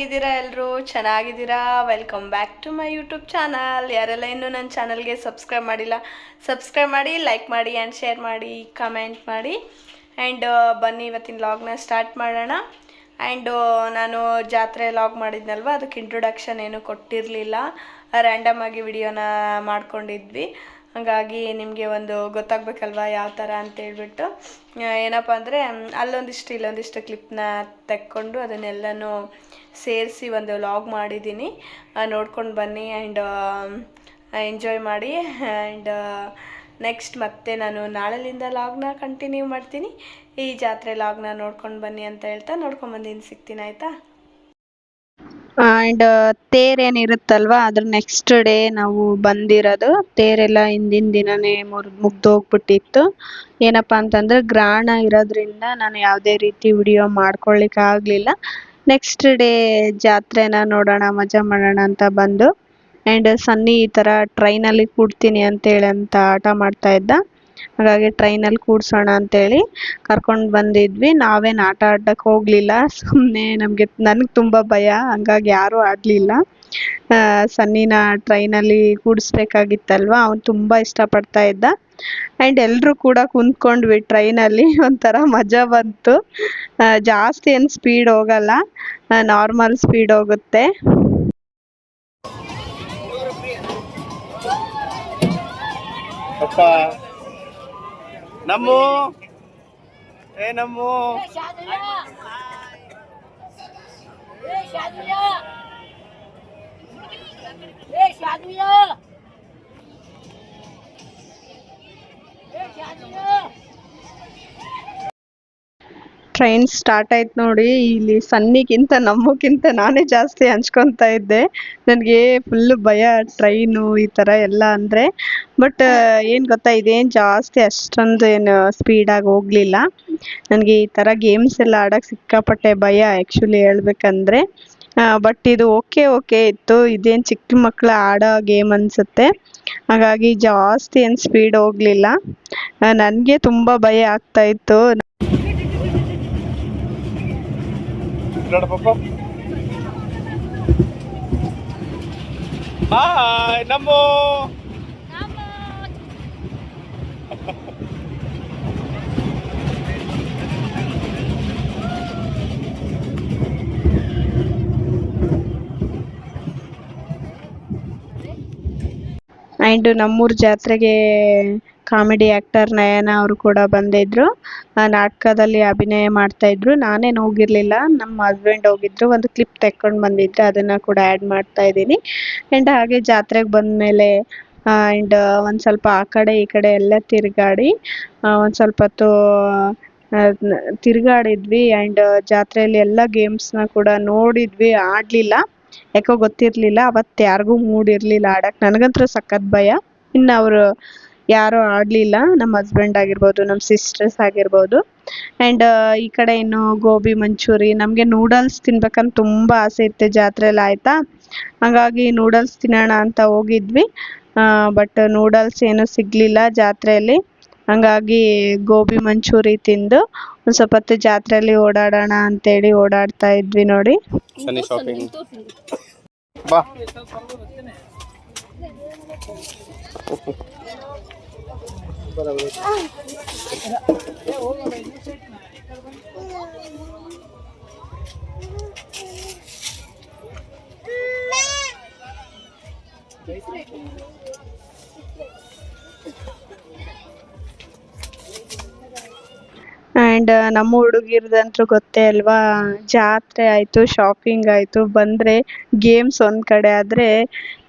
ಹೇಗಿದ್ದೀರಾ ಎಲ್ಲರೂ? ಚೆನ್ನಾಗಿದ್ದೀರಾ? Welcome back to my YouTube channel. ಯಾರೆಲ್ಲ ಇನ್ನೂ ನನ್ನ ಚಾನಲ್ಗೆ ಸಬ್ಸ್ಕ್ರೈಬ್ ಮಾಡಿಲ್ಲ, ಸಬ್ಸ್ಕ್ರೈಬ್ ಮಾಡಿ, ಲೈಕ್ ಮಾಡಿ ಆ್ಯಂಡ್ ಶೇರ್ ಮಾಡಿ, ಕಮೆಂಟ್ ಮಾಡಿ. ಆ್ಯಂಡ್ ಬನ್ನಿ ಇವತ್ತಿನ ಲಾಗ್ನ ಸ್ಟಾರ್ಟ್ ಮಾಡೋಣ. ಆ್ಯಂಡ್ ನಾನು ಜಾತ್ರೆ ಲಾಗ್ ಮಾಡಿದ್ನಲ್ವ, ಅದಕ್ಕೆ ಇಂಟ್ರೊಡಕ್ಷನ್ ಏನು ಕೊಟ್ಟಿರಲಿಲ್ಲ, ರ್ಯಾಂಡಮ್ ಆಗಿ ವಿಡಿಯೋನ ಮಾಡ್ಕೊಂಡಿದ್ವಿ. ಹಾಗಾಗಿ ನಿಮಗೆ ಒಂದು ಗೊತ್ತಾಗಬೇಕಲ್ವ ಯಾವ ಥರ ಅಂತೇಳ್ಬಿಟ್ಟು ಏನಪ್ಪ ಅಂದರೆ ಇಲ್ಲೊಂದಿಷ್ಟು ಕ್ಲಿಪ್ನ ತೆಕ್ಕೊಂಡು ಅದನ್ನೆಲ್ಲನೂ ಸೇರಿಸಿ ಒಂದು ಲಾಗ್ ಮಾಡಿದ್ದೀನಿ. ನೋಡ್ಕೊಂಡು ಬನ್ನಿ ಆ್ಯಂಡ್ ಎಂಜಾಯ್ ಮಾಡಿ. ಆ್ಯಂಡ್ ನೆಕ್ಸ್ಟ್ ಮತ್ತೆ ನಾನು ನಾಳೆಲಿಂದ ಲಾಗ್ನ ಕಂಟಿನ್ಯೂ ಮಾಡ್ತೀನಿ. ಈ ಜಾತ್ರೆ ಲಾಗ್ನ ನೋಡ್ಕೊಂಡು ಬನ್ನಿ ಅಂತ ಹೇಳ್ತಾ ನೋಡ್ಕೊಂಡ್ಬಂದಿನಿ, ಸಿಗ್ತೀನಿ ಆಯಿತಾ. ಆ್ಯಂಡ್ ತೇರೇನಿರುತ್ತಲ್ವ ಅದ್ರ ನೆಕ್ಸ್ಟ್ ಡೇ ನಾವು ಬಂದಿರೋದು. ತೇರೆಲ್ಲ ಹಿಂದಿನ ದಿನನೇ ಮುಗ್ದೋಗ್ಬಿಟ್ಟಿತ್ತು. ಏನಪ್ಪ ಅಂತಂದರೆ ಗ್ರಹಣ ಇರೋದ್ರಿಂದ ನಾನು ಯಾವುದೇ ರೀತಿ ವಿಡಿಯೋ ಮಾಡ್ಕೊಳ್ಳಿಕ್ಕೆ ಆಗಲಿಲ್ಲ. ನೆಕ್ಸ್ಟ್ ಡೇ ಜಾತ್ರೆನ ನೋಡೋಣ, ಮಜಾ ಮಾಡೋಣ ಅಂತ ಬಂದು. ಆ್ಯಂಡ್ ಸನ್ನಿ ಈ ಥರ ಟ್ರೈನಲ್ಲಿ ಕೂಡ್ತೀನಿ ಅಂತೇಳಿ ಆಟ ಮಾಡ್ತಾ ಇದ್ದ. ಹಾಗಾಗಿ ಟ್ರೈನಲ್ಲಿ ಕೂಡ್ಸೋಣ ಅಂತೇಳಿ ಕರ್ಕೊಂಡು ಬಂದಿದ್ವಿ. ನಾವೇನು ಆಟ ಆಡಕ್ಕೆ ಹೋಗಲಿಲ್ಲ, ಸುಮ್ಮನೆ ನನಗೆ ತುಂಬ ಭಯ, ಹಂಗಾಗಿ ಯಾರೂ ಆಡಲಿಲ್ಲ. ಸನ್ನಿನ ಟ್ರೈನಲ್ಲಿ ಕೂಡಿಸ್ಬೇಕಾಗಿತ್ತಲ್ವ, ಅವ್ನು ತುಂಬ ಇಷ್ಟಪಡ್ತಾ ಇದ್ದ. ಆ್ಯಂಡ್ ಎಲ್ಲರೂ ಕೂಡ ಕುಂತ್ಕೊಂಡ್ವಿ ಟ್ರೈನಲ್ಲಿ. ಒಂಥರ ಮಜಾ ಬಂತು. ಜಾಸ್ತಿ ಏನು ಸ್ಪೀಡ್ ಹೋಗಲ್ಲ, ನಾರ್ಮಲ್ ಸ್ಪೀಡ್ ಹೋಗುತ್ತೆ. ನಮ್ಮು ನಮ್ಮು ಟ್ರೈನ್ ಸ್ಟಾರ್ಟ್ ಆಯ್ತು ನೋಡಿ. ಇಲ್ಲಿ ಸನ್ನಿಗಿಂತ ನಮ್ಮಕ್ಕಿಂತ ನಾನೇ ಜಾಸ್ತಿ ಹಂಚ್ಕೊತಾ ಇದ್ದೆ. ನನಗೆ ಫುಲ್ಲು ಭಯ ಟ್ರೈನು ಈ ಥರ ಎಲ್ಲ ಅಂದರೆ. ಬಟ್ ಏನು ಗೊತ್ತಾ, ಇದೇನು ಜಾಸ್ತಿ ಅಷ್ಟೊಂದು ಏನು ಸ್ಪೀಡಾಗಿ ಹೋಗಲಿಲ್ಲ. ನನಗೆ ಈ ಥರ ಗೇಮ್ಸ್ ಎಲ್ಲ ಆಡೋಕ್ಕೆ ಸಿಕ್ಕಾಪಟ್ಟೆ ಭಯ ಆ್ಯಕ್ಚುಲಿ ಹೇಳ್ಬೇಕಂದ್ರೆ. ಬಟ್ ಇದು ಓಕೆ ಇತ್ತು. ಇದೇನು ಚಿಕ್ಕ ಮಕ್ಕಳು ಆಡೋ ಗೇಮ್ ಅನಿಸುತ್ತೆ. ಹಾಗಾಗಿ ಜಾಸ್ತಿ ಏನು ಸ್ಪೀಡ್ ಹೋಗಲಿಲ್ಲ. ನನಗೆ ತುಂಬ ಭಯ ಆಗ್ತಾಯಿತ್ತು. ನಮ್ಮು ಆ್ಯಂಡ್ ನಮ್ಮೂರ ಜಾತ್ರೆಗೆ ಕಾಮಿಡಿ ಆ್ಯಕ್ಟರ್ ನಯನ ಅವರು ಕೂಡ ಬಂದಿದ್ದರು. ನಾಟಕದಲ್ಲಿ ಅಭಿನಯ ಮಾಡ್ತಾಯಿದ್ರು. ನಾನೇನು ಹೋಗಿರಲಿಲ್ಲ, ನಮ್ಮ ಹಸ್ಬೆಂಡ್ ಹೋಗಿದ್ರು. ಒಂದು ಕ್ಲಿಪ್ ತೆಕ್ಕೊಂಡು ಬಂದಿದ್ದೆ, ಅದನ್ನು ಕೂಡ ಆ್ಯಡ್ ಮಾಡ್ತಾಯಿದ್ದೀನಿ. ಆ್ಯಂಡ್ ಹಾಗೆ ಜಾತ್ರೆಗೆ ಬಂದಮೇಲೆ ಆ್ಯಂಡ್ ಒಂದು ಸ್ವಲ್ಪ ಆ ಕಡೆ ಈ ಕಡೆ ಎಲ್ಲ ತಿರುಗಾಡಿ ಒಂದು ಸ್ವಲ್ಪ ಹೊತ್ತು ತಿರುಗಾಡಿದ್ವಿ. ಆ್ಯಂಡ್ ಜಾತ್ರೆಯಲ್ಲಿ ಎಲ್ಲ ಗೇಮ್ಸ್ನ ಕೂಡ ನೋಡಿದ್ವಿ, ಆಡಲಿಲ್ಲ, ಯಾಕೋ ಗೊತ್ತಿರಲಿಲ್ಲ. ಅವತ್ತು ಯಾರಿಗೂ ಮೂಡ್ ಇರಲಿಲ್ಲ ಆಡೋಕ್ಕೆ. ನನಗಂತೂ ಸಖತ್ ಭಯ. ಇನ್ನು ಅವರು ಯಾರೂ ಆಡಲಿಲ್ಲ, ನಮ್ಮ ಹಸ್ಬೆಂಡ್ ಆಗಿರ್ಬೋದು, ನಮ್ಮ ಸಿಸ್ಟರ್ಸ್ ಆಗಿರ್ಬೋದು. ಆ್ಯಂಡ್ ಈ ಕಡೆ ಇನ್ನು ಗೋಬಿ ಮಂಚೂರಿ, ನಮಗೆ ನೂಡಲ್ಸ್ ತಿನ್ಬೇಕಂತ ತುಂಬ ಆಸೆ ಇತ್ತು ಜಾತ್ರೆಯಲ್ಲಿ, ಆಯಿತಾ. ಹಾಗಾಗಿ ನೂಡಲ್ಸ್ ತಿನ್ನೋಣ ಅಂತ ಹೋಗಿದ್ವಿ. ಬಟ್ ನೂಡಲ್ಸ್ ಏನೂ ಸಿಗಲಿಲ್ಲ ಜಾತ್ರೆಯಲ್ಲಿ. ಹಾಗಾಗಿ ಗೋಬಿ ಮಂಚೂರಿ ತಿಂದು ಒಂದು ಸ್ವಲ್ಪ ಹೊತ್ತು ಜಾತ್ರೆಯಲ್ಲಿ ಓಡಾಡೋಣ ಅಂತೇಳಿ ಓಡಾಡ್ತಾ ಇದ್ವಿ ನೋಡಿ. ಬಾ ಆ್ಯಂಡ್ ನಮ್ಮ ಹುಡುಗಿರ್ದಂತೂ ಗೊತ್ತೇ ಅಲ್ವಾ, ಜಾತ್ರೆ ಆಯಿತು, ಶಾಪಿಂಗ್ ಆಯಿತು, ಬಂದರೆ ಗೇಮ್ಸ್ ಒಂದು ಕಡೆ ಆದರೆ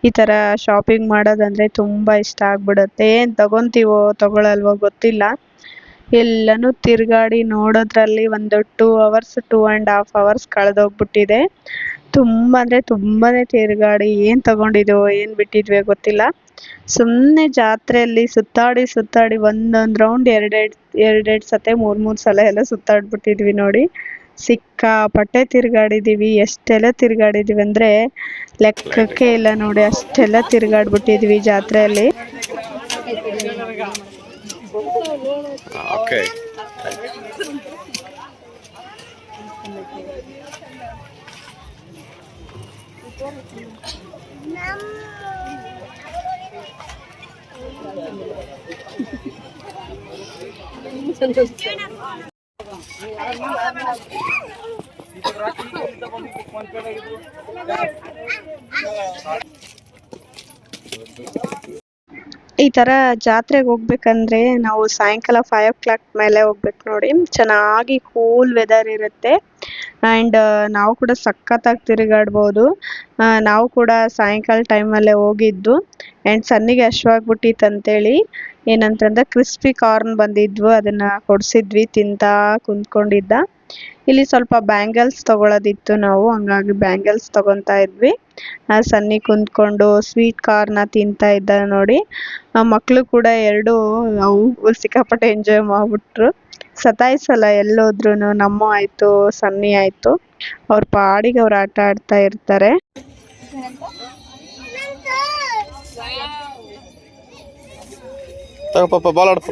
ಈ ಥರ ಶಾಪಿಂಗ್ ಮಾಡೋದಂದರೆ ತುಂಬ ಇಷ್ಟ ಆಗ್ಬಿಡುತ್ತೆ. ಏನು ತಗೊತೀವೋ ತಗೊಳಲ್ವೋ ಗೊತ್ತಿಲ್ಲ, ಎಲ್ಲನೂ ತಿರುಗಾಡಿ ನೋಡೋದ್ರಲ್ಲಿ ಒಂದು 2 hours 2.5 hours ಕಳೆದೋಗ್ಬಿಟ್ಟಿದೆ. ತುಂಬ ಅಂದರೆ ತುಂಬಾ ತಿರುಗಾಡಿ ಏನು ತಗೊಂಡಿದ್ದೀವೋ ಏನು ಬಿಟ್ಟಿದ್ವಿ ಗೊತ್ತಿಲ್ಲ. ಸುಮ್ಮನೆ ಜಾತ್ರೆಯಲ್ಲಿ ಸುತ್ತಾಡಿ ಒಂದೊಂದು ರೌಂಡ್ ಎರಡೆರಡು ಸತೆ 3 ಸಲ ಎಲ್ಲ ಸುತ್ತಾಡ್ಬಿಟ್ಟಿದ್ವಿ ನೋಡಿ. ಸಿಕ್ಕಾಪಟ್ಟೆ ತಿರುಗಾಡಿದ್ದೀವಿ. ಎಷ್ಟೆಲ್ಲ ತಿರುಗಾಡಿದ್ದೀವಿ ಅಂದರೆ ಲೆಕ್ಕಕ್ಕೆ ಇಲ್ಲ ನೋಡಿ, ಅಷ್ಟೆಲ್ಲ ತಿರುಗಾಡ್ಬಿಟ್ಟಿದ್ವಿ ಜಾತ್ರೆಯಲ್ಲಿ. ಓಕೆ ಈ ತರ ಜಾತ್ರೆಗೆ ಹೋಗ್ಬೇಕಂದ್ರೆ ನಾವು ಸಾಯಂಕಾಲ 5 o'clock ಮೇಲೆ ಹೋಗ್ಬೇಕು ನೋಡಿ. ಚೆನ್ನಾಗಿ ಕೂಲ್ ವೆದರ್ ಇರುತ್ತೆ ಆ್ಯಂಡ್ ನಾವು ಕೂಡ ಸಖತ್ತಾಗಿ ತಿರುಗಾಡ್ಬೋದು. ನಾವು ಕೂಡ ಸಾಯಂಕಾಲ ಟೈಮಲ್ಲೇ ಹೋಗಿದ್ದು ಆ್ಯಂಡ್ ಸನ್ನಿಗೆ ಹಶ್ವಾಗ್ಬಿಟ್ಟಿತ್ತು ಅಂತೇಳಿ ಏನಂತಂದ್ರೆ ಕ್ರಿಸ್ಪಿ ಕಾರ್ನ್ ಬಂದಿದ್ವು, ಅದನ್ನು ಕೊಡಿಸಿದ್ವಿ, ತಿಂತಾ ಕುಂತ್ಕೊಂಡಿದ್ದ. ಇಲ್ಲಿ ಸ್ವಲ್ಪ ಬ್ಯಾಂಗಲ್ಸ್ ತಗೊಳ್ಳೋದಿತ್ತು, ನಾವು ಹಂಗಾಗಿ ಬ್ಯಾಂಗಲ್ಸ್ ತಗೊತಾ ಇದ್ವಿ. ಸನ್ನಿ ಕುಂತ್ಕೊಂಡು ಸ್ವೀಟ್ ಕಾರ್ನ ತಿಂತಾ ಇದ್ದ ನೋಡಿ. ಮಕ್ಕಳು ಕೂಡ ಎರಡು ಅವು ಸಿಕ್ಕಾಪಟ್ಟೆ ಎಂಜಾಯ್ ಮಾಡ್ಬಿಟ್ರು. ಸತಾಯಿಸಲ್ಲ ಎಲ್ಲೋದ್ರೂ, ನಮ್ಮ ಆಯಿತು ಸನ್ನಿ ಆಯಿತು, ಅವ್ರ ಪಾಡಿಗೆ ಅವ್ರು ಆಟ ಆಡ್ತಾ ಇರ್ತಾರೆ. ಪಾಪ ಬಾಲ್ ಆಡ್ಪ.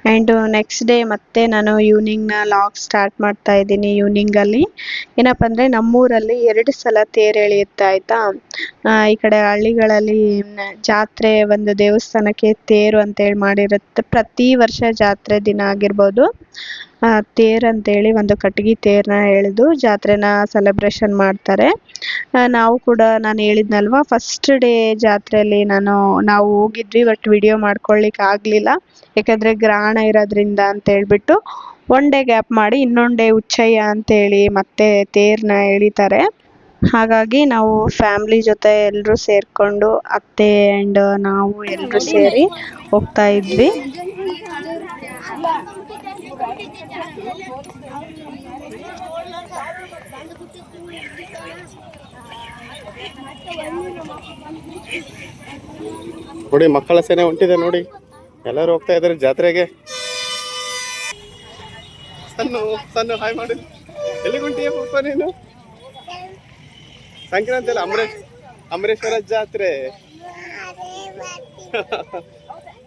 ಆ್ಯಂಡ್ ನೆಕ್ಸ್ಟ್ ಡೇ ಮತ್ತೆ ನಾನು ಈವ್ನಿಂಗ್ನ ಲಾಗ್ ಸ್ಟಾರ್ಟ್ ಮಾಡ್ತಾ ಇದ್ದೀನಿ. ಈವ್ನಿಂಗಲ್ಲಿ ಏನಪ್ಪ ಅಂದರೆ ನಮ್ಮೂರಲ್ಲಿ 2 ಸಲ ತೇರು ಎಳೆಯುತ್ತೆ ಆಯಿತಾ. ಈ ಕಡೆ ಹಳ್ಳಿಗಳಲ್ಲಿ ಜಾತ್ರೆ ಒಂದು ದೇವಸ್ಥಾನಕ್ಕೆ ತೇರು ಅಂತೇಳಿ ಮಾಡಿರುತ್ತೆ. ಪ್ರತಿ ವರ್ಷ ಜಾತ್ರೆ ದಿನ ಆಗಿರ್ಬೋದು, ತೇರು ಅಂತೇಳಿ ಒಂದು ಕಟ್ಗೆ ತೇರನ್ನ ಎಳೆದು ಜಾತ್ರೆನ ಸೆಲೆಬ್ರೇಷನ್ ಮಾಡ್ತಾರೆ. ನಾವು ಕೂಡ ನಾನು ಹೇಳಿದ್ನಲ್ವ ಫಸ್ಟ್ ಡೇ ಜಾತ್ರೆಯಲ್ಲಿ ನಾವು ಹೋಗಿದ್ವಿ, ಬಟ್ ವಿಡಿಯೋ ಮಾಡ್ಕೊಳ್ಳಿಕ್ಕೆ ಆಗಲಿಲ್ಲ, ಯಾಕಂದರೆ ಗ್ರಹಣ ಇರೋದ್ರಿಂದ ಅಂತ ಹೇಳ್ಬಿಟ್ಟು 1 ಡೇ ಗ್ಯಾಪ್ ಮಾಡಿ ಇನ್ನೊಂದು ಡೇ ಉಚ್ಚಯ್ಯ ಅಂತೇಳಿ ಮತ್ತೆ ತೇರನ್ನ ಎಳಿತಾರೆ. ಹಾಗಾಗಿ ನಾವು ಫ್ಯಾಮ್ಲಿ ಜೊತೆ ಎಲ್ಲರೂ ಸೇರಿಕೊಂಡು ಅತ್ತೆ ಆ್ಯಂಡ್ ನಾವು ಎಲ್ಲರೂ ಸೇರಿ ಹೋಗ್ತಾ ಇದ್ವಿ. ನೋಡಿ ಮಕ್ಕಳ ಸೇನೆ ಹೊಂಟಿದೆ ನೋಡಿ, ಎಲ್ಲರೂ ಹೋಗ್ತಾ ಇದ್ದಾರೆ ಜಾತ್ರೆಗೆ. ಸಣ್ಣ ಹಾಯ್ ಮಾಡಿ. ಎಲ್ಲಿಗೆ ಹೊಂಟಿಯ ಪಪ್ಪ ನೀನು? ಸಂಕ್ರಾಂತಿ ಅಲ್ಲ, ಅಮರೇಶ್ವರ ಜಾತ್ರೆ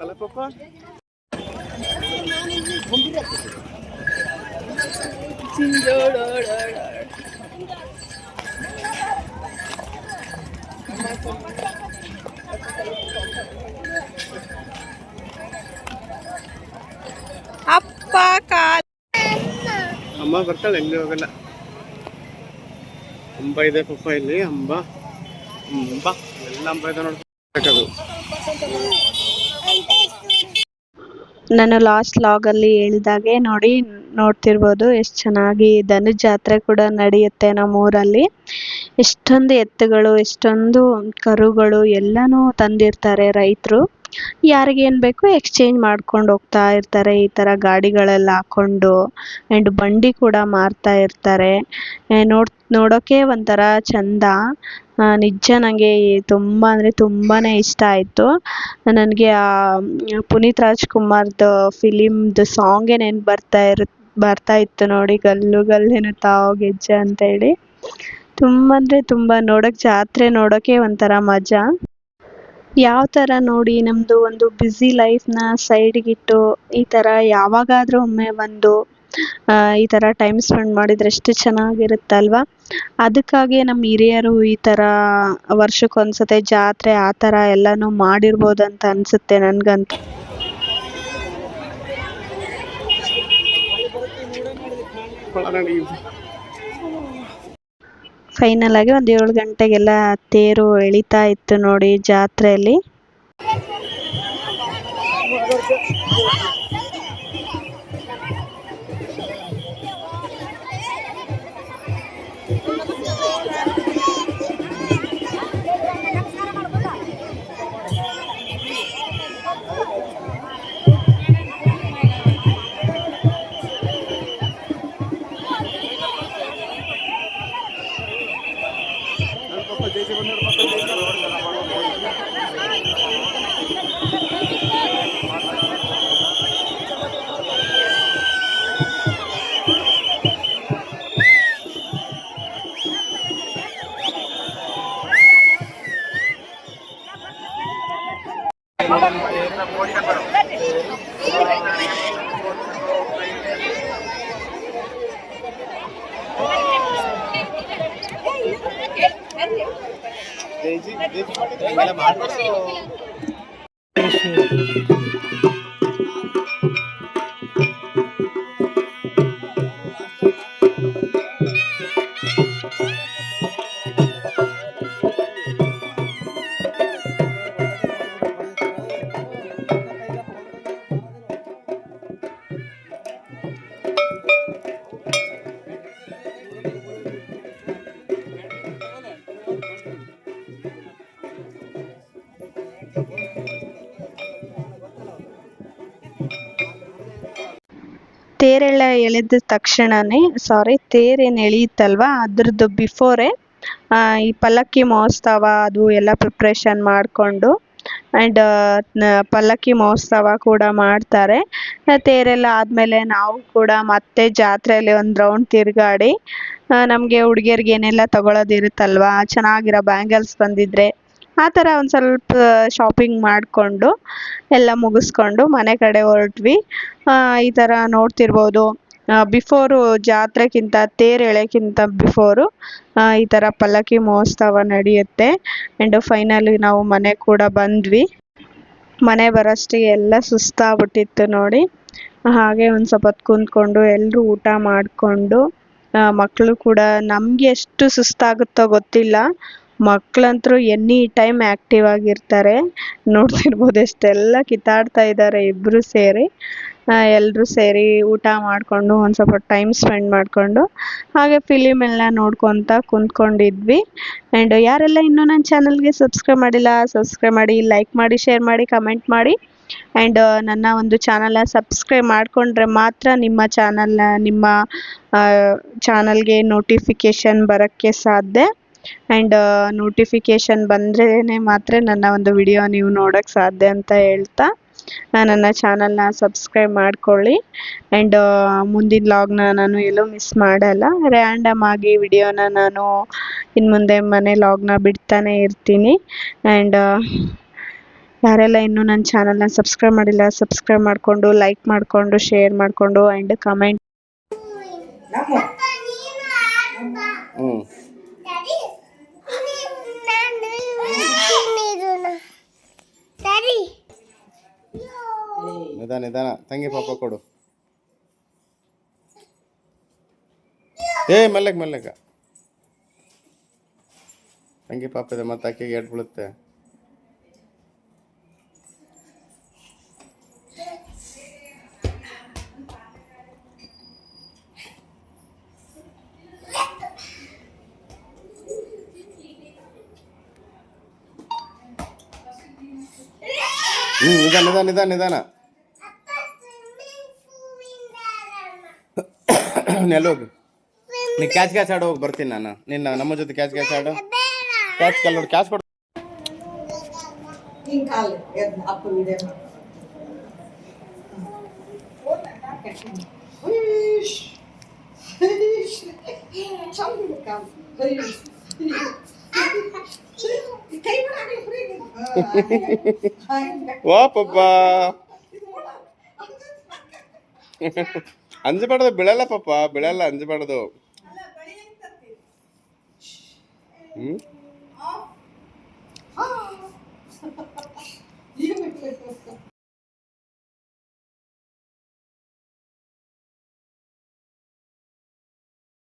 ಅಲ್ಲ ಪಪ್ಪ. ಅಪ್ಪ ಕಾಲ್ ಅಮ್ಮ ಬರ್ತಾಳೆ, ಎಲ್ಲಿ ಹೋಗಲ್ಲ. ಅಂಬ ಇದೆ ಪಪ್ಪ ಇಲ್ಲಿ, ಅಂಬ ಎಲ್ಲ ಅಂಬ ಇದೆ ನೋಡ್ಬೇಕು. ನಾನು ಲಾಸ್ಟ್ ಲಾಗಲ್ಲಿ ಹೇಳಿದಾಗೆ ನೋಡ್ತಿರ್ಬೋದು ಎಷ್ಟು ಚೆನ್ನಾಗಿ ದನದ ಜಾತ್ರೆ ಕೂಡ ನಡೆಯುತ್ತೆ ನಮ್ಮೂರಲ್ಲಿ. ಎಷ್ಟೊಂದು ಎತ್ತುಗಳು, ಎಷ್ಟೊಂದು ಕರುಗಳು ಎಲ್ಲನೂ ತಂದಿರ್ತಾರೆ ರೈತರು. ಯಾರಿಗೇನು ಬೇಕು ಎಕ್ಸ್ಚೇಂಜ್ ಮಾಡ್ಕೊಂಡು ಹೋಗ್ತಾ ಇರ್ತಾರೆ, ಈ ಥರ ಗಾಡಿಗಳೆಲ್ಲ ಹಾಕ್ಕೊಂಡು. ಆ್ಯಂಡ್ ಬಂಡಿ ಕೂಡ ಮಾರ್ತಾ ಇರ್ತಾರೆ. ನೋಡೋಕ್ಕೆ ಒಂಥರ ಚಂದ. ನಿಜ ನನಗೆ ತುಂಬ ಅಂದರೆ ತುಂಬಾ ಇಷ್ಟ ಆಯಿತು. ನನಗೆ ಆ ಪುನೀತ್ ರಾಜ್ಕುಮಾರ್ದು ಫಿಲಿಮ್ದು ಸಾಂಗೇ ನೆನ್ಪು ಬರ್ತಾ ಇತ್ತು ನೋಡಿ, ಗಲ್ಲು ಗಲ್ಲೇನು ತಾವು ಗೆಜ್ಜೆ ಅಂತೇಳಿ. ತುಂಬ ಅಂದರೆ ತುಂಬ ಜಾತ್ರೆ ನೋಡೋಕ್ಕೆ ಒಂಥರ ಮಜಾ. ಯಾವ ಥರ ನೋಡಿ ನಮ್ಮದು ಒಂದು ಬ್ಯುಸಿ ಲೈಫ್ನ ಸೈಡ್ಗಿಟ್ಟು ಈ ಥರ ಯಾವಾಗಾದರೂ ಒಮ್ಮೆ ಈ ಥರ ಟೈಮ್ ಸ್ಪೆಂಡ್ ಮಾಡಿದರೆ ಎಷ್ಟು ಚೆನ್ನಾಗಿರುತ್ತಲ್ವ. ಅದಕ್ಕಾಗಿ ನಮ್ಮ ಹಿರಿಯರು ಈ ಥರ ವರ್ಷಕ್ಕೊಂದ್ಸತಿ ಜಾತ್ರೆ ಆ ಥರ ಎಲ್ಲನೂ ಮಾಡಿರ್ಬೋದಂತ ಅನಿಸುತ್ತೆ ನನಗಂತೂ. ಫೈನಲ್ ಆಗಿ ಒಂದು 7 ಗಂಟೆಗೆಲ್ಲ ತೇರು ಎಳಿತಾ ಇತ್ತು ನೋಡಿ ಜಾತ್ರೆಯಲ್ಲಿ. ತೇರೆಲ್ಲ ಎಳೆದ ತಕ್ಷಣನೇ ತೇರೇನು ಎಳೆಯುತ್ತಲ್ವ ಅದ್ರದ್ದು ಬಿಫೋರೇ ಈ ಪಲ್ಲಕ್ಕಿ ಮಹೋತ್ಸವ ಅದು ಎಲ್ಲ ಪ್ರಿಪ್ರೇಷನ್ ಮಾಡಿಕೊಂಡು ಆ್ಯಂಡ್ ಪಲ್ಲಕ್ಕಿ ಮಹೋತ್ಸವ ಕೂಡ ಮಾಡ್ತಾರೆ. ತೇರೆಲ್ಲ ಆದಮೇಲೆ ನಾವು ಕೂಡ ಮತ್ತೆ ಜಾತ್ರೆಯಲ್ಲಿ ಒಂದು ರೌಂಡ್ ತಿರುಗಾಡಿ ನಮಗೆ ಹುಡುಗಿಯರಿಗೆ ಏನೆಲ್ಲ ತಗೊಳ್ಳೋದಿರುತ್ತಲ್ವ, ಚೆನ್ನಾಗಿರೋ ಬ್ಯಾಂಗಲ್ಸ್ ಬಂದಿದ್ರೆ ಆ ಥರ ಒಂದು ಸ್ವಲ್ಪ ಶಾಪಿಂಗ್ ಮಾಡಿಕೊಂಡು ಎಲ್ಲ ಮುಗಿಸ್ಕೊಂಡು ಮನೆ ಕಡೆ ಹೊರಟ್ವಿ. ಈ ಥರ ನೋಡ್ತಿರ್ಬೋದು, ಬಿಫೋರು ಜಾತ್ರೆಗಿಂತ ತೇರು ಎಳೆಯಕ್ಕಿಂತ ಬಿಫೋರು ಈ ಥರ ಪಲ್ಲಕ್ಕಿ ಮಹೋತ್ಸವ ನಡೆಯುತ್ತೆ. ಆ್ಯಂಡ್ ಫೈನಲಿ ನಾವು ಮನೆ ಕೂಡ ಬಂದ್ವಿ. ಮನೆ ಬರೋಷ್ಟಿಗೆ ಎಲ್ಲ ಸುಸ್ತಾಗ್ಬಿಟ್ಟಿತ್ತು ನೋಡಿ. ಹಾಗೆ ಒಂದು ಸ್ವಲ್ಪ ಹೊತ್ತು ಕುಂತ್ಕೊಂಡು ಎಲ್ಲರೂ ಊಟ ಮಾಡಿಕೊಂಡು ಮಕ್ಕಳು ಕೂಡ ನಮಗೆ ಎಷ್ಟು ಸುಸ್ತಾಗುತ್ತೋ ಗೊತ್ತಿಲ್ಲ, ಮಕ್ಕಳಂತೂ ಎನಿ ಟೈಮ್ ಆ್ಯಕ್ಟಿವ್ ಆಗಿರ್ತಾರೆ. ನೋಡ್ತಿರ್ಬೋದು ಎಷ್ಟೆಲ್ಲ ಕಿತ್ತಾಡ್ತಾ ಇದ್ದಾರೆ ಇಬ್ಬರು ಸೇರಿ. ಎಲ್ಲರೂ ಸೇರಿ ಊಟ ಮಾಡಿಕೊಂಡು ಒಂದು ಸ್ವಲ್ಪ ಟೈಮ್ ಸ್ಪೆಂಡ್ ಮಾಡಿಕೊಂಡು ಹಾಗೆ ಫಿಲಿಮ್ ಎಲ್ಲ ನೋಡ್ಕೊತ ಕುಂತ್ಕೊಂಡಿದ್ವಿ. ಆ್ಯಂಡ್ ಯಾರೆಲ್ಲ ಇನ್ನೂ ನನ್ನ ಚಾನಲ್ಗೆ ಸಬ್ಸ್ಕ್ರೈಬ್ ಮಾಡಿಲ್ಲ ಸಬ್ಸ್ಕ್ರೈಬ್ ಮಾಡಿ, ಲೈಕ್ ಮಾಡಿ, ಶೇರ್ ಮಾಡಿ, ಕಮೆಂಟ್ ಮಾಡಿ. ಆ್ಯಂಡ್ ನನ್ನ ಒಂದು ಚಾನಲ್ನ ಸಬ್ಸ್ಕ್ರೈಬ್ ಮಾಡಿಕೊಂಡ್ರೆ ಮಾತ್ರ ನಿಮ್ಮ ಚಾನಲ್ಗೆ ನೋಟಿಫಿಕೇಷನ್ ಬರೋಕ್ಕೆ ಸಾಧ್ಯ. ಆ್ಯಂಡ್ ನೋಟಿಫಿಕೇಷನ್ ಬಂದ್ರೇ ಮಾತ್ರ ನನ್ನ ಒಂದು ವಿಡಿಯೋ ನೀವು ನೋಡೋಕ್ಕೆ ಸಾಧ್ಯ ಅಂತ ಹೇಳ್ತಾ ನನ್ನ ಚಾನಲ್ನ ಸಬ್ಸ್ಕ್ರೈಬ್ ಮಾಡ್ಕೊಳ್ಳಿ. ಆ್ಯಂಡ್ ಮುಂದಿನ ಲಾಗ್ನ ನಾನು ಎಲ್ಲೂ ಮಿಸ್ ಮಾಡಲ್ಲ. ರ್ಯಾಂಡಮ್ ಆಗಿ ವಿಡಿಯೋನ ನಾನು ಇನ್ನು ಮುಂದೆ ಮನೆ ಲಾಗ್ನ ಬಿಡ್ತಾನೆ ಇರ್ತೀನಿ. ಆ್ಯಂಡ್ ಯಾರೆಲ್ಲ ಇನ್ನೂ ನನ್ನ ಚಾನಲ್ನ ಸಬ್ಸ್ಕ್ರೈಬ್ ಮಾಡಿಲ್ಲ ಸಬ್ಸ್ಕ್ರೈಬ್ ಮಾಡಿಕೊಂಡು, ಲೈಕ್ ಮಾಡಿಕೊಂಡು, ಶೇರ್ ಮಾಡಿಕೊಂಡು ಆ್ಯಂಡ್ ಕಮೆಂಟ್. ನಿಧಾನ ತಂಗಿ ಪಾಪ ಕೊಡು. ಮೆಲ್ಲಗ ತಂಗಿ ಪಾಪ ಇದೆ, ಮತ್ತೆ ಅಕ್ಕಿಗೆ ಎಡ್ ಬೀಳುತ್ತೆ. ನಿಧಾನ ನೆಲ್ಲೋಗು. ನೀ ಕ್ಯಾಚ್ ಆಡೋ ಹೋಗಿ ಬರ್ತೀನಿ ನಾನು. ನಿನ್ನ ನಮ್ಮ ಜೊತೆ ಕ್ಯಾಚ್ ಆಡೋ. ಕ್ಯಾಚ್ ಕೊಡು. ಓ ಪಪ್ಪ ಅಂಜಬಾರ್ದು, ಬೀಳಲ್ಲ ಪಾಪ, ಬೀಳಲ್ಲ, ಅಂಜಬಾರ್ದು.